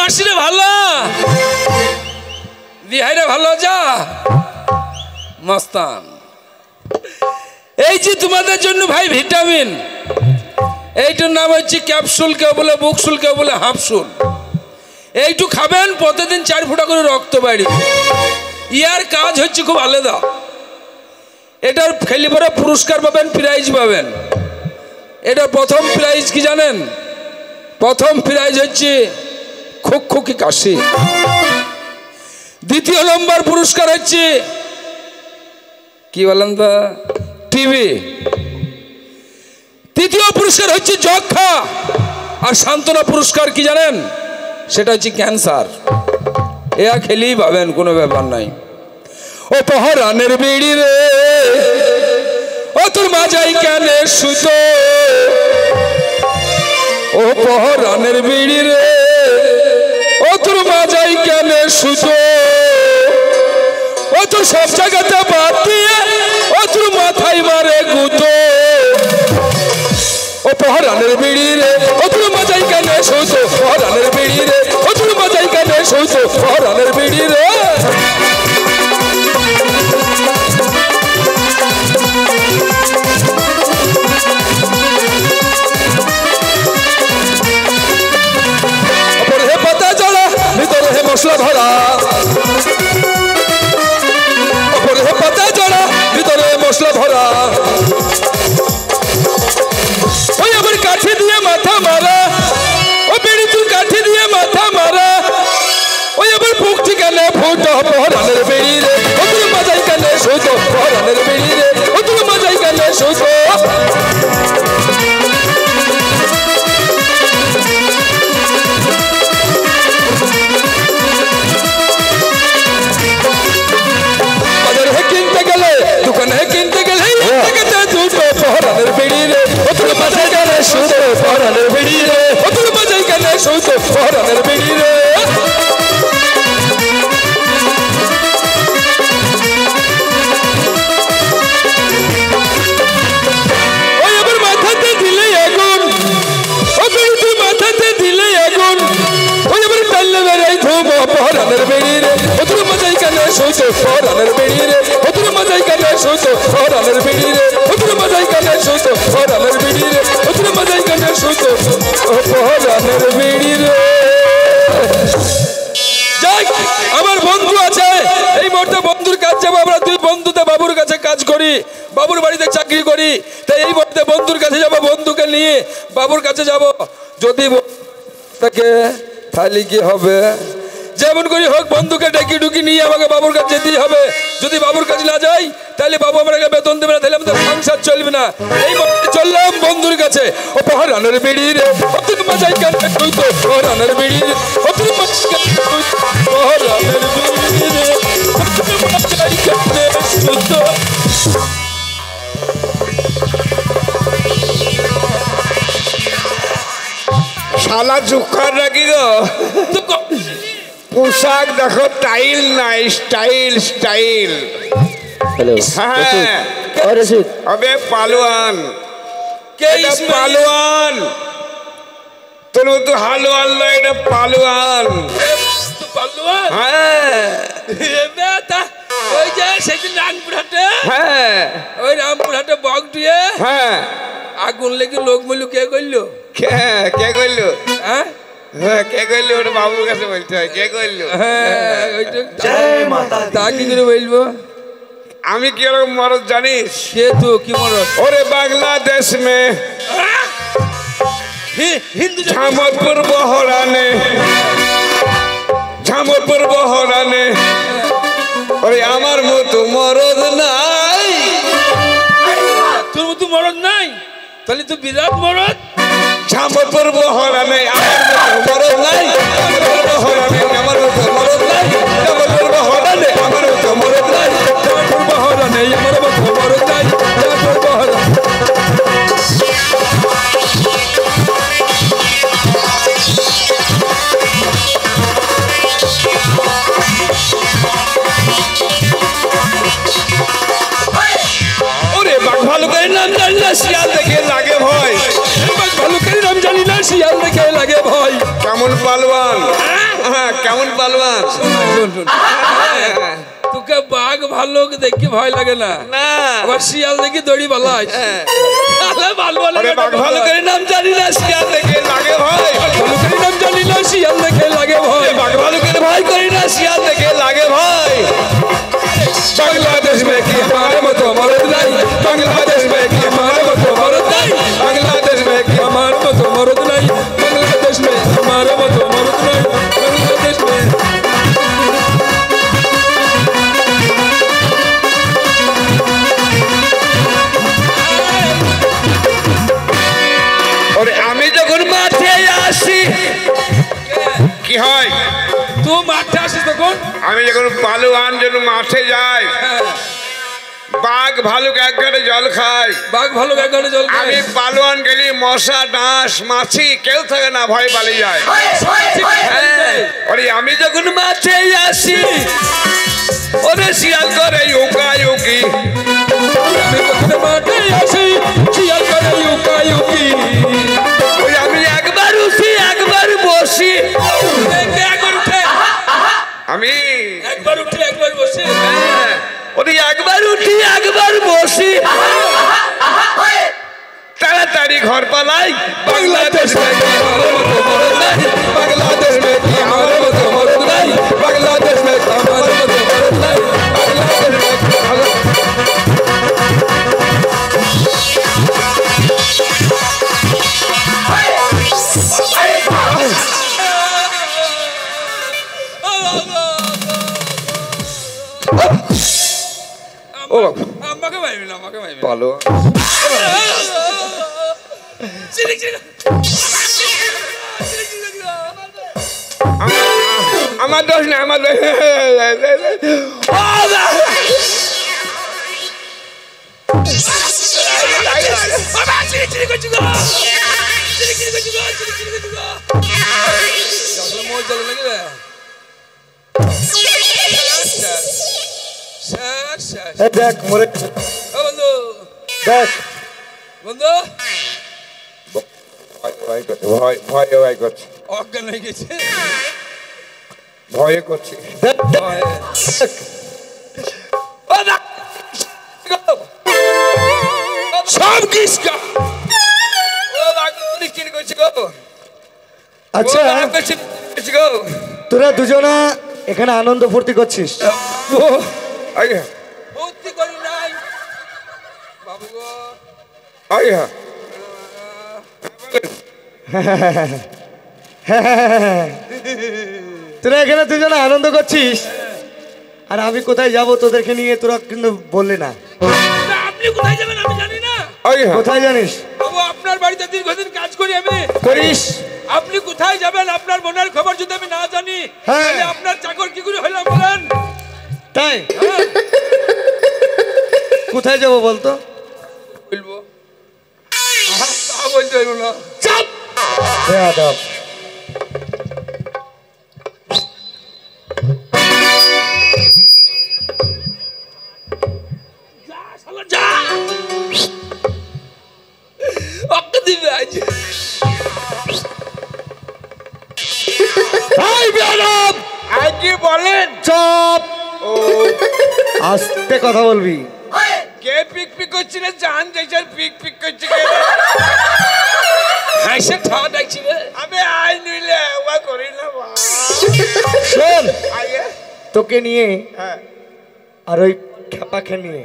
মাসিরে ভালো বিহাইরে ভালো যা মস্তান। এই যে তোমাদের জন্য ভাই ভিটামিন, এইটার নাম হচ্ছে ক্যাপসুল, কেউ বলে বুকসুল, কেউ বলে হাফসুল। এইটু খাবেন, প্রতিদিন 4 ফোঁটা করে রক্ত বাড়বে। ইয়ার কাজ হচ্ছে খুব আলাদা। এটার খেলি পরে পুরস্কার পাবেন, প্রাইজ পাবেন। এটার প্রথম প্রাইজ কি জানেন? প্রথম প্রাইজ হচ্ছে খুকি কাশি। দ্বিতীয় নম্বর পুরস্কার হচ্ছে কি বলেন তো টিভি। তৃতীয় পুরস্কার হচ্ছে যক্ষা। আর সান্ত্বনা পুরস্কার কি জানেন? সেটা হচ্ছে ক্যান্সার। এয়া খেলেই পাবেন, কোনো ব্যাপার নাই। ও পহরানের বিড়ি রে, ও তোর মাজাই কেন সুতো, ও পহরানের বিড়ি রে, ও তোর মাজাই কেন সুতো, ও তোর সব জায়গাতে বাদ দিয়ে ও তোর মাথায় মারে গুতো, ও পহরানের বিড়ি রে, ও তোর মাজাই কেন সুতো, পহরানের বিড়ি রে, ও তোর মাজাই কেন সুতো, পহরানের বিড়ি রে। মশলা ধরা ওপরে পাতা জড়া, ভিতরে মশলা ভরা, ওই আবার কাঠি দিয়ে মাথা মারা, ও বিড়ি তুল কাঠি দিয়ে মাথা মারা, ওই আবার বুক ঠিকানে ফুটো, পহরানের বিড়ি রে, ও তুই মাজাই কানে সুতো, পহরানের বিড়ি রে, ও তুই মাজাই কানে সুতো। কিনতে গেলে দুটো পহরানের বিড়ি রে, ও তোর মাজাই কানে সুতো, পহরানের বিড়ি রে, ও তোর মাজাই কানে সুতো, পহরানের বিড়ি রে। ওই আবার মাথাতে দিলে আগুন, ও বিড়ি তুই মাথাতে দিলে আগুন, ওই আবার টাইলে বেড়াই ধুম, পহরানের বিড়ি রে, ও তোর মাজাই কানে সুতো, পহরানের বিড়ি রে, ও তোর মাজাই কানে সুতো, পহরানের বিড়ি রে, ও তোর মাজাই কানে সুতো, পহরানের বিড়ি রে, ও তোর মাজাই কানে সুতো, ও পহরানের বিড়ি রে। যাই আমার বন্ধু আছে, এই মুহূর্তে বন্ধুর কাজ যাবো আমরা। দুই বন্ধুতে বাবুর কাছে কাজ করি, বাবুর বাড়িতে চাকরি করি, তাই এই মুহূর্তে বন্ধুর কাছে যাবো, বন্ধুকে নিয়ে বাবুর কাছে যাব। যদি তাকে তাহলে কি হবে, যেমন করে হোক বন্ধুকে ডেকে ডুকি নিয়ে আমাকে বাবুর কাছে যেতেই হবে। যদি বাবুর কাছে না যাই তাহলে বাবু আমাকে বেতন দেবে না, তাহলে আমাদের সংসার চলবে না। এই চললাম বন্ধুর কাছে, ও পহরানের বিড়ি রে, ও তুই মাজাই কেন সুতো, পহরানের বিড়ি রে, ও তুই মাজাই কেন সুতো, পহরানের বিড়ি রে, ও তুই মাজাই কেন সুতো। শালা চুক্কার নাকি গো? পোশাক দেখো, টাইল নাই, স্টাইল স্টাইল। হ্যাঁ আবে পালোয়ান, পালোয়ান তোর মতো হালুয়ান নয়, এটা পালোয়ান। হ্যাঁ ওই যে সেদিন রামপুরহাটে, হ্যাঁ ওই রামপুরহাটে বক দিয়ে হ্যাঁ আগুন লেগে লোক মিলু কে করলো? কে করলো? হ্যাঁ কে করলো? ওটা বাবুর কাছে বলতে হয়, কে করলো? তা কি করে বলবো? আমি কি রকম মরদ জানিস? কে তো কি মরদ? ওরে বাংলাদেশ মে হিন্দু ঝামরপুর বহরানে, ঝামরপুর বহরানে, ওরে আমার মতো মরদ নাই। তোর মতো মরদ নাই? তাহলে তো বিরাট মরদ। ঝামরপুর বহরানে আমার মতো মরদ নাই, ঝামরপুর বহরানে আমার মতো মরদ নাই, ঝামরপুর বহরানে আমার মতো মরদ নাই, ঝামরপুর বহরানে আমার মতো মরদ নাই, ঝামরপুর বহরানে। ওরে বাঘ ভালুকের নাম জানি না, শিয়াল দেখে লাগে ভয়। বাঘ ভালুকের নাম জানি না, শিয়াল দেখে লাগে ভয়। কেমন পালোয়ান, হ্যাঁ কেমন পালওয়ান তোকে বাঘ ভাল্লুক দেখি ভয় লাগে না না আবার শিয়াল দেখি দড়ি পালাই বাঘ ভালুকের নাম জানি না শিয়াল দেখে লাগে ভয় ভালুকের নাম জানি না শিয়াল দেখে লাগে ভয় বাঘ ভালুকের ভয় করি না শিয়াল দেখে লাগে ভয় बांग्लादेश में की हमारे मतो मरद नहीं बांग्लादेश में की हमारे मतो मरद नहीं बांग्लादेश में की हमारे मतो मरद नहीं बांग्लादेश में हमारे मतो मरद नहीं बांग्लादेश में और আমি যখন মাঠে আসি কি হয় तू माठे आसिस तখন আমি যখন পালওয়ান জন্য মাঠে যাই বাঘ ভালুক এক ঘাটে জল খায় বাঘ ভালুক এক ঘাটে জল খায় আমি পালওয়ান গেলি মশা ডাঁশ মাছি কেউ থাকে না ভয় পালিয়ে যায় ওরে আমি যখন মাঠে আসি ওরে শিয়াল করে ইউকা ইউকি আমি যখন মাঠে আসি শিয়াল করে ইউকা ইউকি ওরে আমি একবার উঠি একবার বসি আমি একবার উঠি একবার বসি ওরে একবার উঠি একবার বসি তাড়াতাড়ি ঘর পালাই बांग्लादेश में की हमारे मतो मरद नहीं बांग्लादेश में की हमारे मतो मरद नहीं बांग्लादेश में की हमारे मतो मरद नहीं बांग्लादेश में की ও আমাকে মাইবি না আমাকে মাইবি পালো আমার দোষ না আমার দোষ দেখ মরে বন্ধু দেখ বন্ধু ভয় ভয় ভয় করছে অজ্ঞান হয়ে গেছে ভয়ে করছে দেখ সব কিসকা আচ্ছা তোরা দুজনা এখানে আনন্দ ফুর্তি করছিস ভর্তি করি নাই বাবু গো তোরা এখানে দুজনে আনন্দ করছিস আর আমি কোথায় যাব তোদেরকে নিয়ে তোরা কিন্তু বললি না আপনি কোথায় যাবেন আমি জানি না কোথায় জানিস বাবু আপনার বাড়িতে দীর্ঘদিন কাজ করি আমি করিস আপনি কোথায় যাবেন আপনার বোনের খবর যদি আমি না জানি হ্যাঁ। তাহলে আপনার চাকর কি করে হইলাম বলেন তাই কোথায় যাব বলতো বলবো তা বলতে হইব না চাপ বেয়াদব যা শালা যা অক্কা দিবে আজ এই বেয়াদব কি বলেন চুপ আস্তে কথা বলবি কে পিক পিক করছে না জান যাইছে পিক পিক করছে হাসে ঠাওয়া ডাকছি রে আমি আই নিলে ওয়া করি না শোন আগে তোকে নিয়ে হ্যাঁ আর ওই খেপাকে নিয়ে